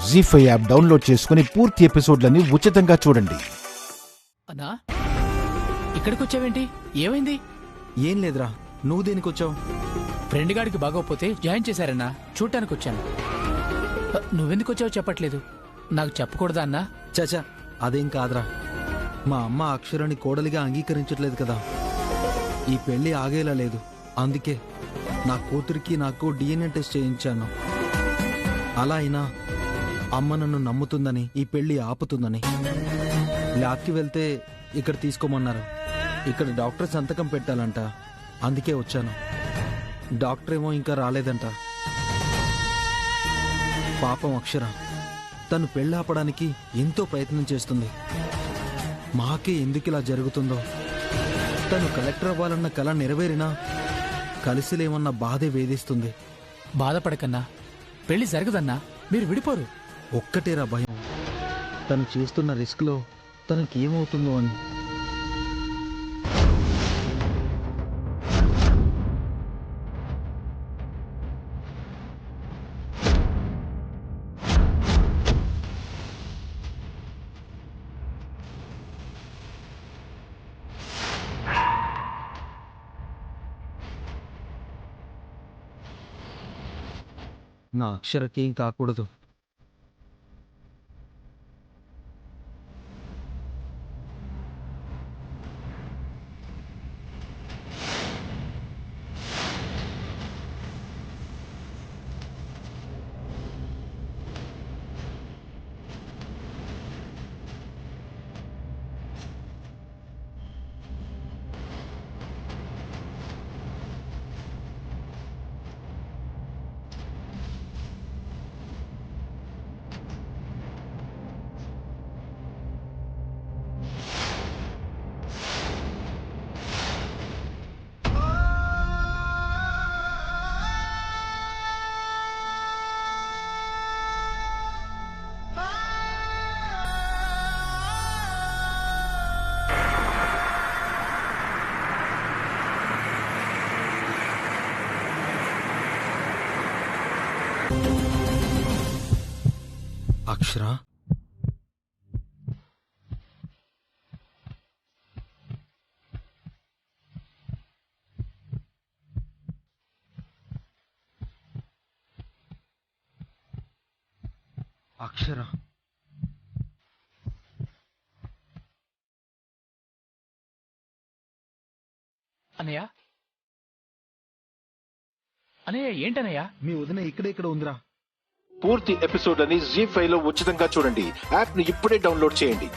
జీ5 app download చేసుకుని పూర్తి ఎపిసోడ్లని ఉచితంగా చూడండి. అన్నా, ఇక్కడికి వచ్చావేంటి? ఏమైంది? ఏం లేదురా, నువ్వు దేనికి వచ్చావు? ఫ్రెండ్ గాడికి బాగోపోతే జాయిన్ చేశారన్నా, చూడటానికి వచ్చాను. నువ్వెందుకు వచ్చావో చెప్పట్లేదు. నాకు చెప్పకూడదా అన్నా? చచా, అదేం కాదురా. మా అమ్మ అక్షరాన్ని కోడలిగా అంగీకరించట్లేదు కదా. ఈ పెళ్లి ఆగేలా లేదు. అందుకే నా కూతురికి నాకు DNA టెస్ట్ చేయించాను. అలా అయినా అమ్మ నన్ను నమ్ముతుందని, ఈ పెళ్లి ఆపుతుందని. ల్యాబ్కి వెళ్తే ఇక్కడ తీసుకోమన్నారు. ఇక్కడ డాక్టర్ సంతకం పెట్టాలంట. అందుకే వచ్చాను. డాక్టర్ ఏమో ఇంకా రాలేదంట. పాపం అక్షర, తను పెళ్ళాపడానికి ఎంతో ప్రయత్నం చేస్తుంది. మాకే ఎందుకు ఇలా జరుగుతుందో. తను కలెక్టర్ అవ్వాలన్న కల నెరవేరినా కలిసిలేమన్న బాధే వేధిస్తుంది. బాధపడకన్నా, పెళ్లి జరగదన్నా, మీరు విడిపోరు. ఒక్కటేరా భయం, తను చేస్తున్న రిస్క్లో తనకేమవుతుందో అని. నా అక్షరకేం కాకూడదు. అక్షర, అక్షర, అన్నయ్య, అన్నయ్య, ఏంటన్నయ్య? మీ వదిన ఇక్కడ ఉందిరా. పూర్తి ఎపిసోడ్లని జీ5 లో ఉచితంగా చూడండి. యాప్ ని ఇప్పుడే డౌన్లోడ్ చేయండి.